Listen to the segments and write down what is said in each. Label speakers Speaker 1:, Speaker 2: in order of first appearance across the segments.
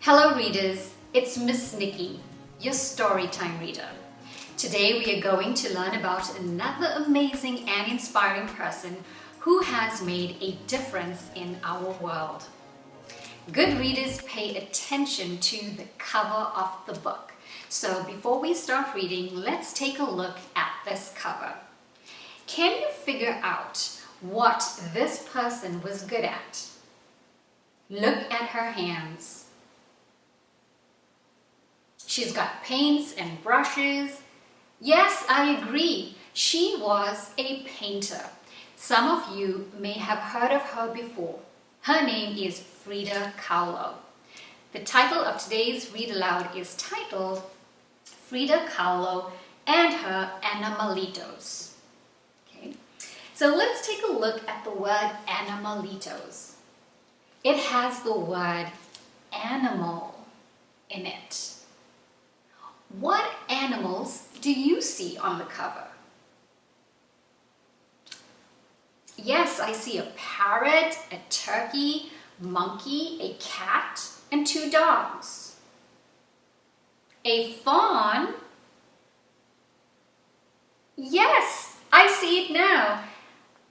Speaker 1: Hello readers, it's Ms Nikki, your Storytime reader. Today we are going to learn about another amazing and inspiring person who has made a difference in our world. Good readers pay attention to the cover of the book. So before we start reading, let's take a look at this cover. Can you figure out what this person was good at? Look at her hands. She's got paints and brushes. Yes, I agree. She was a painter. Some of you may have heard of her before. Her name is Frida Kahlo. The title of today's Read Aloud is titled Frida Kahlo and Her Animalitos. Okay, so let's take a look at the word Animalitos. It has the word animal in it. What animals do you see on the cover? Yes, I see a parrot, a turkey, monkey, a cat, and 2 dogs. A fawn? Yes, I see it now.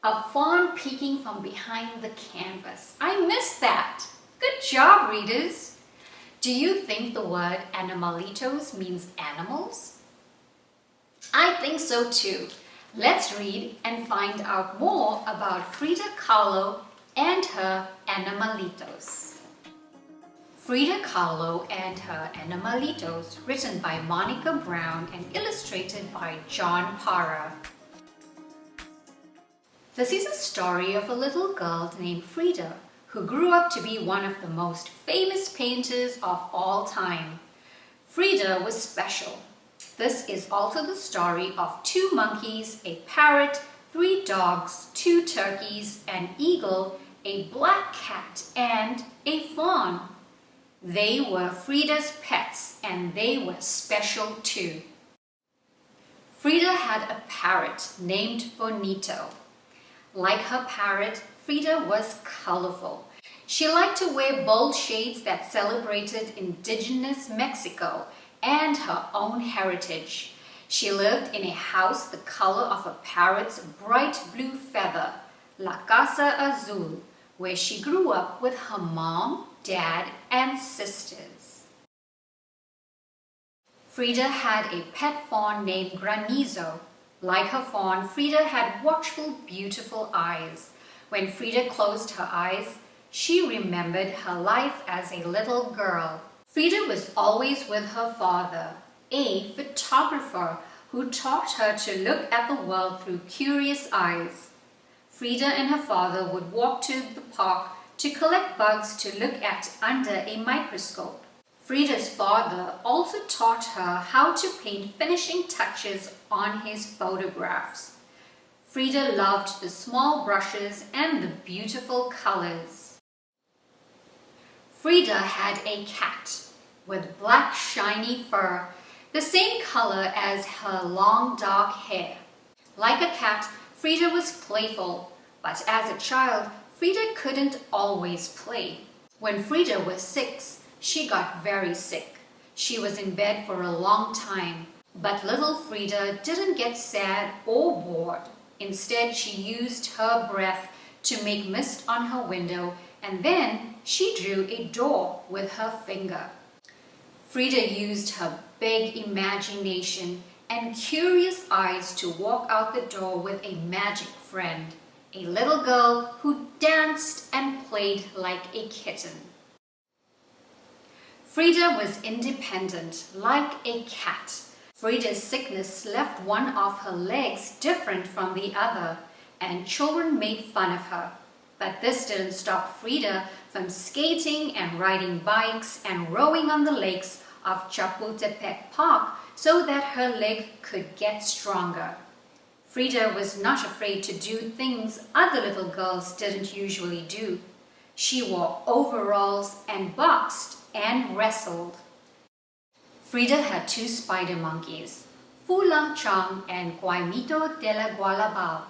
Speaker 1: A fawn peeking from behind the canvas. I missed that. Good job, readers. Do you think the word Animalitos means animals? I think so too. Let's read and find out more about Frida Kahlo and her Animalitos. Frida Kahlo and Her Animalitos, written by Monica Brown and illustrated by John Parra. This is a story of a little girl named Frida who grew up to be one of the most famous painters of all time. Frida was special. This is also the story of 2 monkeys, a parrot, 3 dogs, 2 turkeys, an eagle, a black cat, and a fawn. They were Frida's pets and they were special too. Frida had a parrot named Bonito. Like her parrot, Frida was colorful. She liked to wear bold shades that celebrated indigenous Mexico and her own heritage. She lived in a house the color of a parrot's bright blue feather, La Casa Azul, where she grew up with her mom, dad, and sisters. Frida had a pet fawn named Granizo. Like her fawn, Frida had watchful, beautiful eyes. When Frida closed her eyes, she remembered her life as a little girl. Frida was always with her father, a photographer who taught her to look at the world through curious eyes. Frida and her father would walk to the park to collect bugs to look at under a microscope. Frida's father also taught her how to paint finishing touches on his photographs. Frida loved the small brushes and the beautiful colors. Frida had a cat with black shiny fur, the same color as her long dark hair. Like a cat, Frida was playful, but as a child, Frida couldn't always play. When Frida was 6, she got very sick. She was in bed for a long time, but little Frida didn't get sad or bored. Instead, she used her breath to make mist on her window, and then she drew a door with her finger. Frida used her big imagination and curious eyes to walk out the door with a magic friend, a little girl who danced and played like a kitten. Frida was independent, like a cat. Frida's sickness left one of her legs different from the other, and children made fun of her. But this didn't stop Frida from skating and riding bikes and rowing on the lakes of Chapultepec Park so that her leg could get stronger. Frida was not afraid to do things other little girls didn't usually do. She wore overalls and boxed and wrestled. Frida had 2 spider monkeys, Fulang Chang and Guaimito de la Gualabal.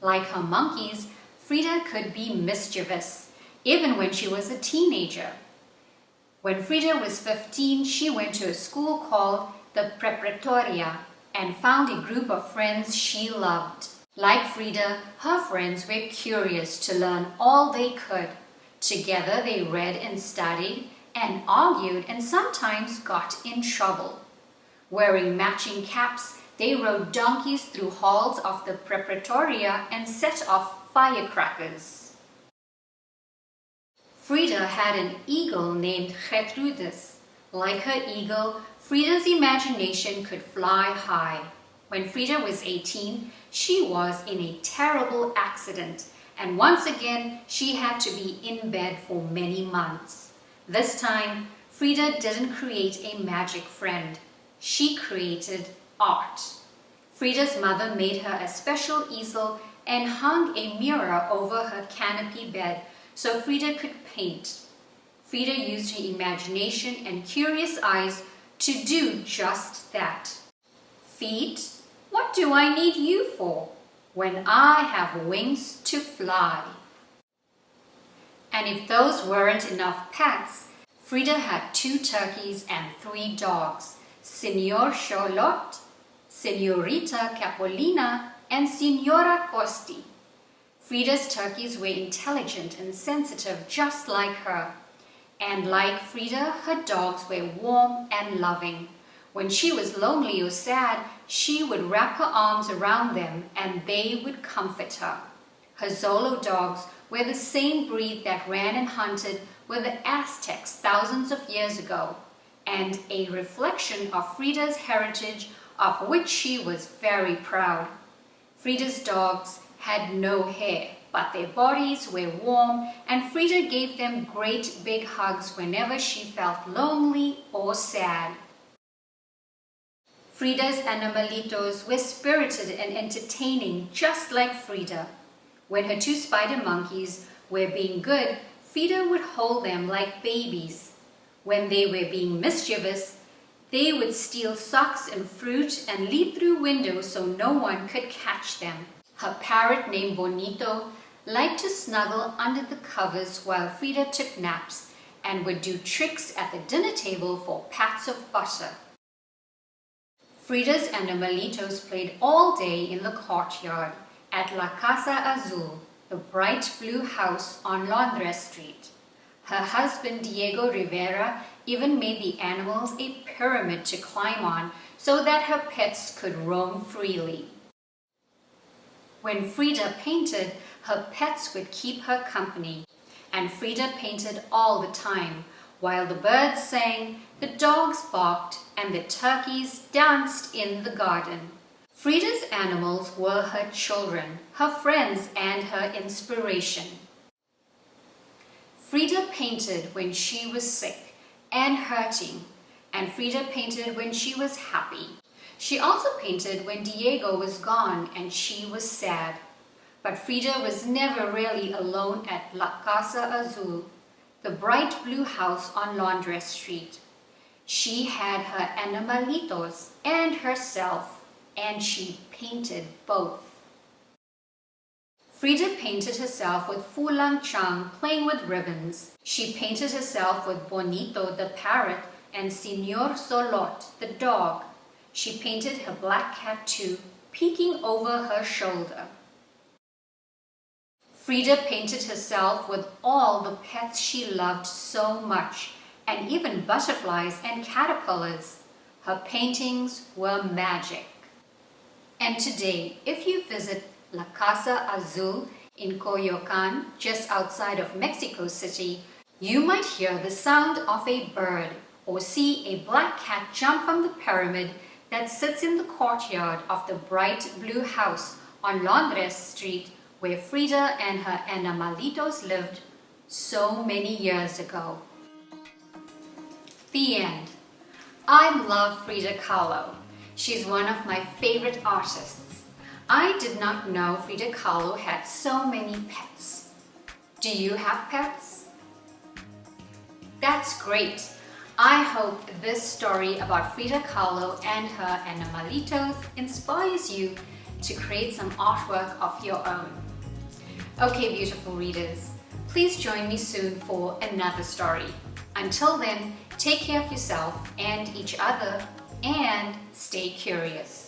Speaker 1: Like her monkeys, Frida could be mischievous, even when she was a teenager. When Frida was 15, she went to a school called the Preparatoria and found a group of friends she loved. Like Frida, her friends were curious to learn all they could. Together they read and studied and argued and sometimes got in trouble. Wearing matching caps, they rode donkeys through halls of the Preparatoria and set off firecrackers. Frida had an eagle named Gertrudis. Like her eagle, Frida's imagination could fly high. When Frida was 18, she was in a terrible accident, and once again she had to be in bed for many months. This time, Frida didn't create a magic friend. She created art. Frida's mother made her a special easel and hung a mirror over her canopy bed so Frida could paint. Frida used her imagination and curious eyes to do just that. Feet, what do I need you for when I have wings to fly? And if those weren't enough pets, Frida had 2 turkeys and 3 dogs, Signor Charlotte, Signorita Capolina, and Signora Costi. Frida's turkeys were intelligent and sensitive just like her. And like Frida, her dogs were warm and loving. When she was lonely or sad, she would wrap her arms around them and they would comfort her. Her Zolo dogs were the same breed that ran and hunted with the Aztecs thousands of years ago, and a reflection of Frida's heritage of which she was very proud. Frida's dogs had no hair, but their bodies were warm, and Frida gave them great big hugs whenever she felt lonely or sad. Frida's Animalitos were spirited and entertaining just like Frida. When her 2 spider monkeys were being good, Frida would hold them like babies. When they were being mischievous, they would steal socks and fruit and leap through windows so no one could catch them. Her parrot named Bonito liked to snuggle under the covers while Frida took naps and would do tricks at the dinner table for pats of butter. Frida's Animalitos played all day in the courtyard at La Casa Azul, the bright blue house on Londres Street. Her husband Diego Rivera even made the animals a pyramid to climb on so that her pets could roam freely. When Frida painted, her pets would keep her company, and Frida painted all the time, while the birds sang, the dogs barked, and the turkeys danced in the garden. Frida's animals were her children, her friends, and her inspiration. Frida painted when she was sick and hurting, and Frida painted when she was happy. She also painted when Diego was gone and she was sad. But Frida was never really alone at La Casa Azul, the bright blue house on Londres Street. She had her Animalitos and herself, and she painted both. Frida painted herself with Fulang Chang playing with ribbons. She painted herself with Bonito the parrot and Signor Solot the dog. She painted her black cat too, peeking over her shoulder. Frida painted herself with all the pets she loved so much, and even butterflies and caterpillars. Her paintings were magic. And today, if you visit La Casa Azul in Coyoacan, just outside of Mexico City, you might hear the sound of a bird or see a black cat jump from the pyramid that sits in the courtyard of the bright blue house on Londres Street where Frida and her Animalitos lived so many years ago. The end. I love Frida Kahlo. She's one of my favorite artists. I did not know Frida Kahlo had so many pets. Do you have pets? That's great. I hope this story about Frida Kahlo and her Animalitos inspires you to create some artwork of your own. Okay, beautiful readers, please join me soon for another story. Until then, take care of yourself and each other and stay curious.